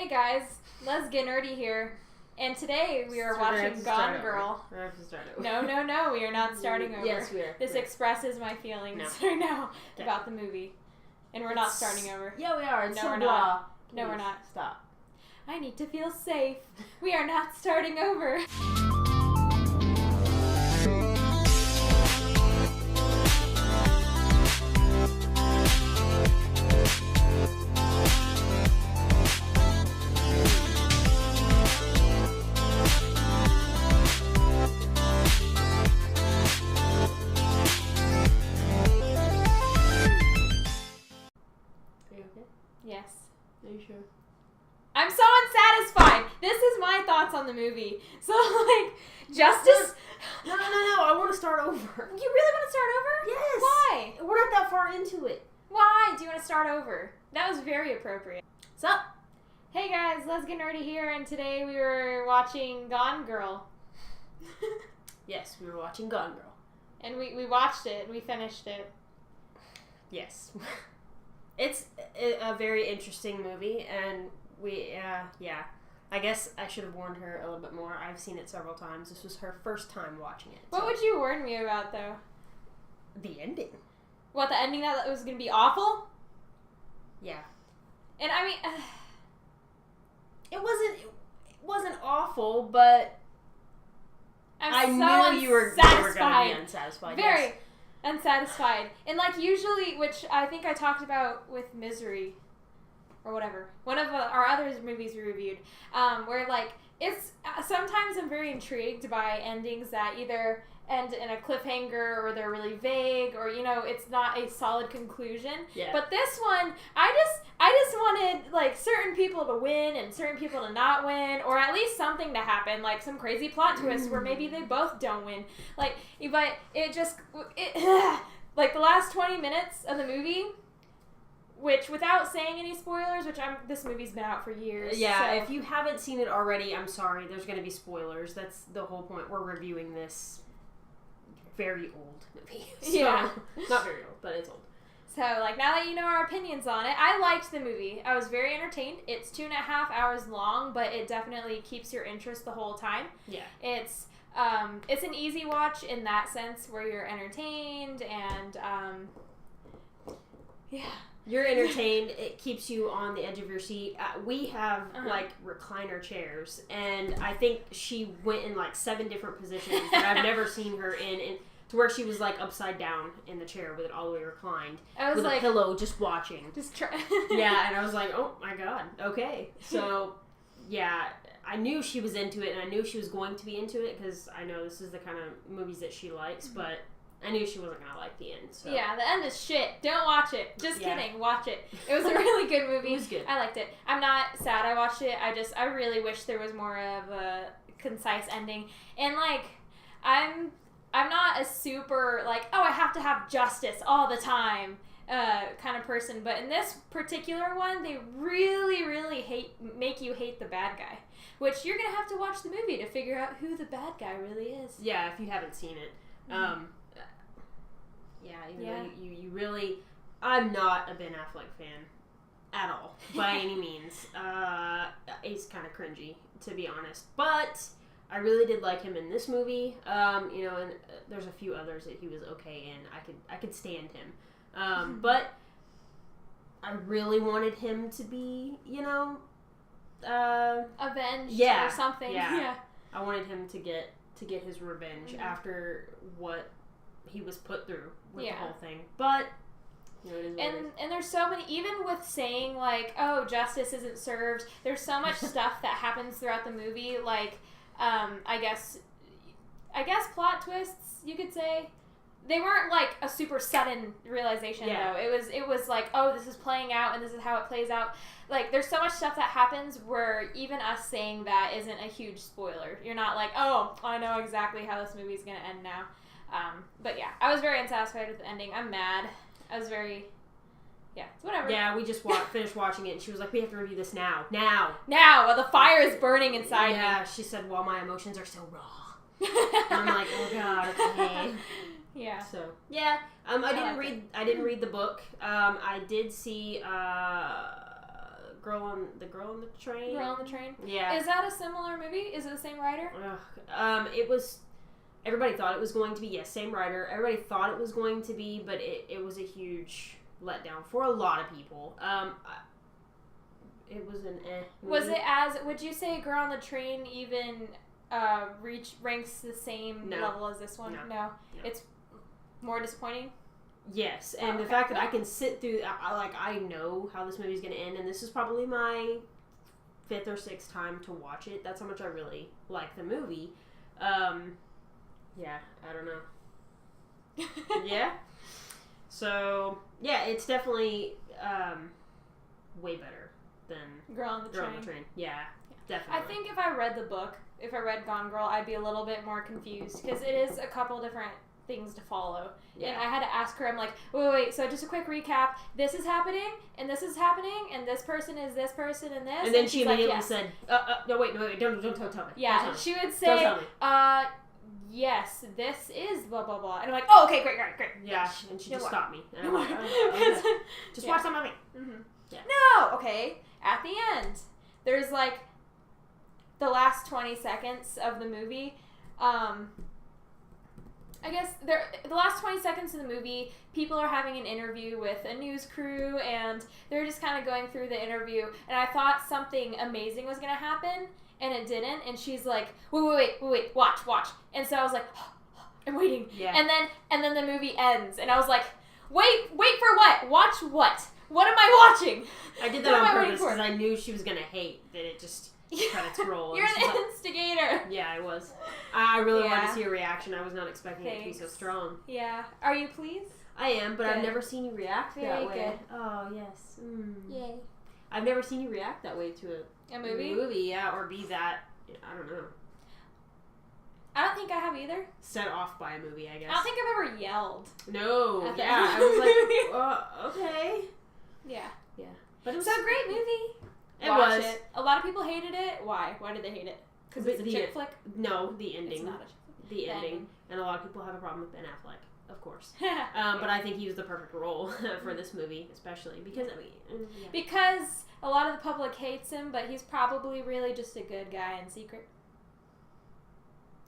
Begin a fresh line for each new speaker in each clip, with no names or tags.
Hey guys, let's get nerdy here. And today we are watching Gone Girl.
We have to start over.
No, we are not starting over.
Yes, we are.
This expresses my feelings right now about the movie. And we're not starting over.
Yeah, we are.
No, we're not. No, we're not.
Stop.
I need to feel safe. We are not starting over. Yes.
Are you sure?
I'm so unsatisfied. This is my thoughts on the movie. So, Justice...
No. I want to start over.
You really want to start over?
Yes.
Why?
We're not that far into it.
Why do you want to start over? That was very appropriate.
What's up?
Hey guys, let's get nerdy here, and today we were watching Gone Girl.
Yes, we were watching Gone Girl.
And we watched it, and we finished it.
Yes. It's a very interesting movie, and I guess I should have warned her a little bit more. I've seen it several times. This was her first time watching it.
What would you warn me about, though?
The ending.
What, the ending that was going to be awful?
Yeah.
And I mean...
It wasn't awful, but I knew you were going to be unsatisfied.
Very unsatisfied. And usually, which I think I talked about with Misery, or whatever, one of our other movies we reviewed, where it's sometimes I'm very intrigued by endings that either end in a cliffhanger or they're really vague or it's not a solid conclusion.
Yeah.
But this one, I just wanted certain people to win and certain people to not win, or at least something to happen, like some crazy plot twist where maybe they both don't win. But it just the last 20 minutes of the movie, which without saying any spoilers, this movie's been out for years.
Yeah,
so.
If you haven't seen it already, I'm sorry. There's going to be spoilers. That's the whole point. We're reviewing this very old movie. So,
yeah.
Not very old, but it's old.
So, now that you know our opinions on it, I liked the movie. I was very entertained. It's 2.5 hours long, but it definitely keeps your interest the whole time.
Yeah.
It's an easy watch in that sense where you're entertained and, yeah.
You're entertained. It keeps you on the edge of your seat. We have, recliner chairs, and I think she went in, 7 different positions that I've never seen her in to where she was, upside down in the chair with it all the way reclined.
I was
with a pillow, just watching.
Just try.
Yeah, and I was like, oh, my God, okay. So, yeah, I knew she was into it, and I knew she was going to be into it, because I know this is the kind of movies that she likes, but I knew she wasn't going to like the end. So.
Yeah, the end is shit. Don't watch it. Just kidding. Watch it. It was a really good movie.
It was good.
I liked it. I'm not sad I watched it. I really wish there was more of a concise ending. And, I'm not a super, I have to have justice all the time kind of person. But in this particular one, they really, really make you hate the bad guy. Which you're going to have to watch the movie to figure out who the bad guy really is.
Yeah, if you haven't seen it. You really... I'm not a Ben Affleck fan at all, by any means. He's kind of cringy, to be honest. But I really did like him in this movie. And there's a few others that he was okay in. I could stand him. But I really wanted him to be,
avenged or something.
Yeah. I wanted him to get his revenge after what he was put through with the whole thing. But
and there's so many, even with saying justice isn't served, there's so much stuff that happens throughout the movie, I guess plot twists, you could say. They weren't a super sudden realization though. It was this is playing out and this is how it plays out. There's so much stuff that happens where even us saying that isn't a huge spoiler. You're not I know exactly how this movie's gonna end now. But yeah, I was very unsatisfied with the ending. I'm mad. I was very... Yeah, it's whatever.
Yeah, we just finished watching it, and she was like, we have to review this now. Now!
While the fire is burning inside me.
Yeah, she said, while my emotions are still raw. And I'm like, oh God, okay.
Yeah.
So, yeah. I didn't read the book. I did see Girl on the Train.
Girl on the Train.
Yeah.
Is that a similar movie? Is it the same writer?
It was. Everybody thought it was going to be. Yes, same writer. Everybody thought it was going to be, but it was a huge letdown for a lot of people. It was an movie.
Was it would you say Girl on the Train even ranks the same level as this one? No. It's more disappointing?
Yes, and the fact that I can sit through, I know how this movie's going to end, and this is probably my 5th or 6th time to watch it. That's how much I really like the movie. Yeah, I don't know. Yeah. So, yeah, it's definitely way better than
Girl on the
Train. Yeah, definitely.
I think if I read the book, if I read Gone Girl, I'd be a little bit more confused because it is a couple different things to follow. Yeah. And I had to ask her, I'm like, wait, so just a quick recap. This is happening, and this is happening, and this person is this person, and this.
And then she immediately said, no, wait, don't tell me.
Yeah, she would say, yes, this is blah, blah, blah. And I'm like, oh, okay, great.
Yeah, and she just stopped me. And I'm like, okay. Just watch the movie.
Mm-hmm. Yeah. No, okay. At the end, there's like the last 20 seconds of the movie. I guess the last 20 seconds of the movie, people are having an interview with a news crew, and they're just kind of going through the interview. And I thought something amazing was going to happen, and it didn't. And she's like, wait, watch. And so I was like, I'm waiting.
Yeah.
And then the movie ends, and I was like, wait for what? Watch what? What am I watching?
I did that on purpose because I knew she was going to hate that it just credits roll.
You're an instigator.
Yeah, I was. I really wanted to see a reaction. I was not expecting it to be so strong.
Yeah. Are you pleased?
I am, but
Good.
I've never seen you react that way.
Good.
Oh, yes.
Yay.
I've never seen you react that way to
a movie?
Or be that, I don't know.
I don't think I have either.
Set off by a movie, I guess.
I don't think I've ever yelled.
No. Yeah, I was like, okay.
Yeah.
Yeah. But it was
a great movie.
Watch
it. A lot of people hated it. Why? Why did they hate it? Because it's a chick flick?
No, the ending.
It's not a chick flick.
The ending. And a lot of people have a problem with Ben Affleck, of course. But I think he was the perfect role for this movie, especially. Because,
Because a lot of the public hates him, but he's probably really just a good guy in secret.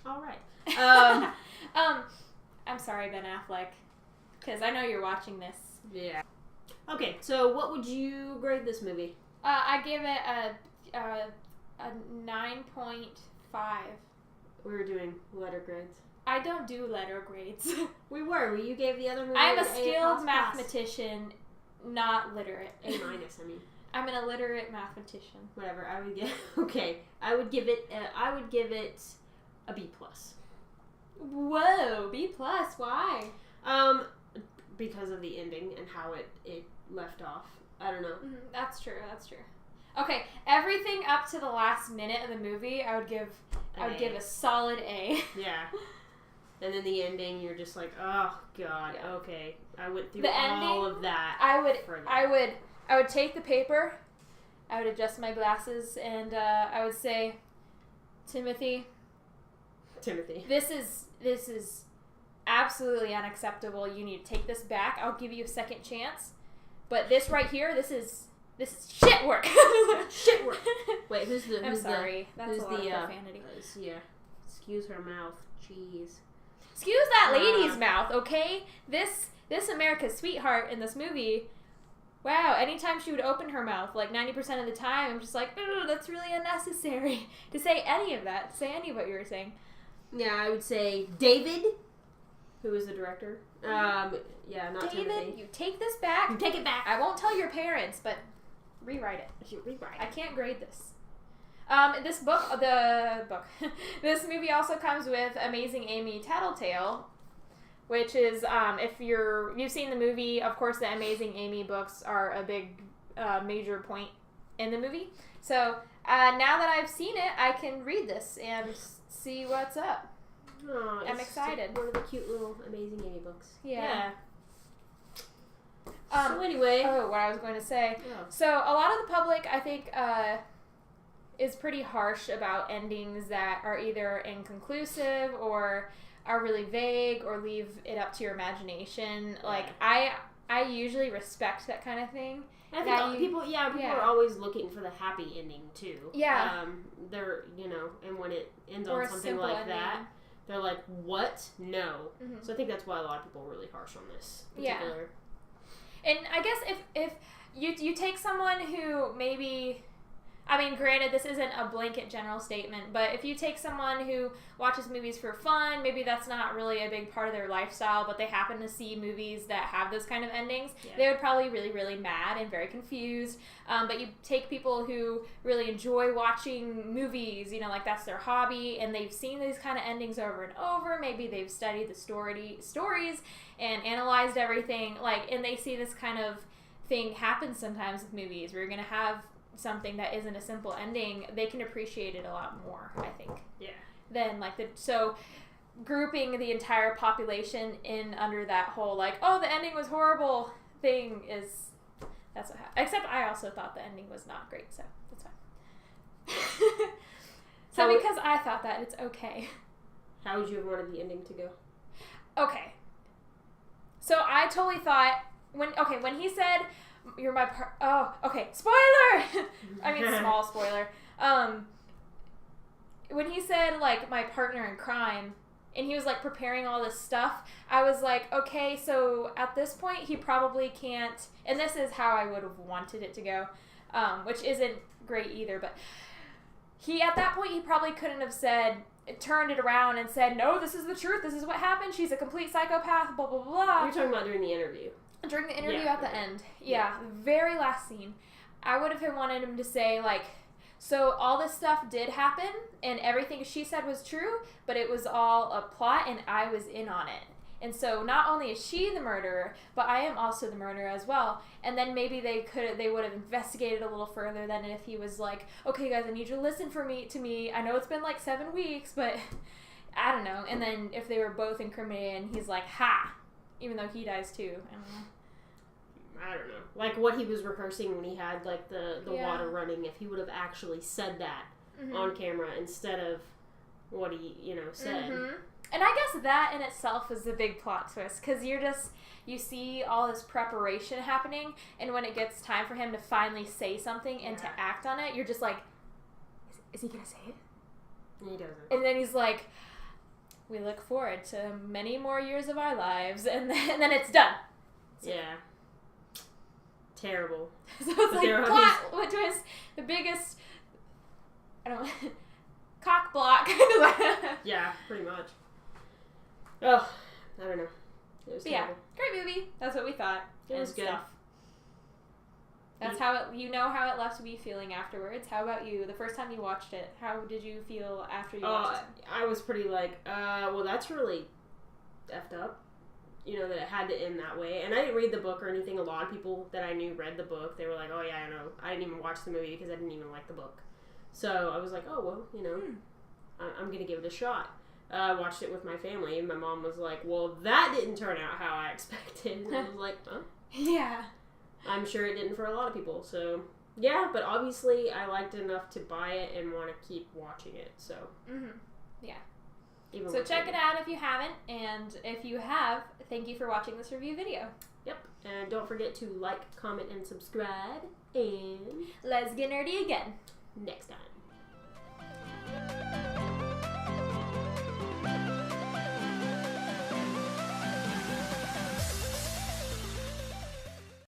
All right.
I'm sorry, Ben Affleck. Because I know you're watching this.
Yeah. Okay, so what would you grade this movie?
I give it a 9.5.
We were doing letter grades.
I don't do letter grades.
We were. You gave the other movie
I'm a skilled mathematician, not literate.
A-, I mean.
I'm an illiterate mathematician.
Whatever. I would give. Okay. I would give it a B+.
Whoa, B+. Why?
Because of the ending and how it left off. I don't know.
That's true. Okay, everything up to the last minute of the movie, I would give a solid A.
Yeah. And then the ending, you're just like, oh god, yeah. Okay. I went through of that.
I would take the paper, I would adjust my glasses, and I would say, Timothy, this is absolutely unacceptable. You need to take this back. I'll give you a second chance. But this right here, this is shit work.
Shit work. Wait, who's the?
I'm sorry. That's a lot of profanity.
Yeah. Excuse her mouth. Jeez.
Excuse that lady's mouth, okay? This America's sweetheart in this movie. Wow. Anytime she would open her mouth, like 90% of the time, I'm just like, that's really unnecessary to say any of that. To say any of what you were saying.
Yeah, I would say David, who is the director. Yeah, not
David,
Timothy.
you take this back.
You take it back.
I won't tell your parents, but rewrite it. I can't grade this. This movie also comes with Amazing Amy Tattletale, which is, if you've seen the movie, of course the Amazing Amy books are a big, major point in the movie. So, now that I've seen it, I can read this and see what's up.
Oh,
I'm excited.
One of the cute little Amazing Amy books.
Yeah.
So anyway.
Oh, what I was going to say.
Oh.
So a lot of the public, I think, is pretty harsh about endings that are either inconclusive or are really vague or leave it up to your imagination. Like, I I usually respect that kind of thing.
I think people are always looking for the happy ending too.
Yeah.
They're, and when it ends
or
on something like ending. That, they're like, what? No.
Mm-hmm.
So I think that's why a lot of people are really harsh on this particular.
Yeah. And I guess if you take someone who maybe, I mean, granted, this isn't a blanket general statement, but if you take someone who watches movies for fun, maybe that's not really a big part of their lifestyle, but they happen to see movies that have those kind of endings, they would probably be really, really mad and very confused. But you take people who really enjoy watching movies, like that's their hobby, and they've seen these kind of endings over and over. Maybe they've studied the stories and analyzed everything, and they see this kind of thing happen sometimes with movies where you're going to have something that isn't a simple ending. They can appreciate it a lot more, I think.
Yeah.
Than so grouping the entire population in under that whole the ending was horrible thing that's what happened. Except I also thought the ending was not great, so that's fine. So because I thought that, it's okay. How
would you have wanted the ending to go?
Okay. So I totally thought when he said, "You're my okay, spoiler!" I mean, small spoiler. When he said, my partner in crime, and he was, preparing all this stuff, I was like, okay, so at this point, he probably can't, and this is how I would have wanted it to go, which isn't great either, but at that point, he probably couldn't have turned it around and said, no, this is the truth, this is what happened, she's a complete psychopath, blah, blah, blah.
You're talking about during the interview.
During the interview at the end. Yeah, the very last scene. I would have wanted him to say, so all this stuff did happen, and everything she said was true, but it was all a plot, and I was in on it. And so not only is she the murderer, but I am also the murderer as well. And then maybe they would have investigated a little further than if he was like, okay, guys, I need you to listen to me. I know it's been 7 weeks, but I don't know. And then if they were both incriminated, and he's like, ha! Even though he dies too.
I don't know. What he was rehearsing when he had, the water running, if he would have actually said that on camera instead of what he, said.
Mm-hmm. And I guess that in itself is the big plot twist, because you see all this preparation happening, and when it gets time for him to finally say something and to act on it, you're just like, is he going to say it?
And he doesn't.
And then he's like, we look forward to many more years of our lives, and then it's done.
Yeah. Terrible.
So it's plot twist, the biggest, cock block.
Yeah, pretty much. Oh, I don't know. It was terrible.
Yeah, great movie. That's what we thought.
It was good.
That's how it left me feeling afterwards. How about you? The first time you watched it, how did you feel after you watched it?
I was pretty well, that's really effed up. That it had to end that way. And I didn't read the book or anything. A lot of people that I knew read the book. They were like, oh yeah, I know. I didn't even watch the movie because I didn't even like the book. So I was like, oh, well, I'm going to give it a shot. I watched it with my family, and my mom was like, well, that didn't turn out how I expected. And I was like, huh?
Yeah.
I'm sure it didn't for a lot of people. So, yeah, but obviously I liked it enough to buy it and want to keep watching it. So,
yeah.
So
check it out if you haven't, and if you have, thank you for watching this review video.
Yep, and don't forget to like, comment, and subscribe, and
let's get nerdy again
next time.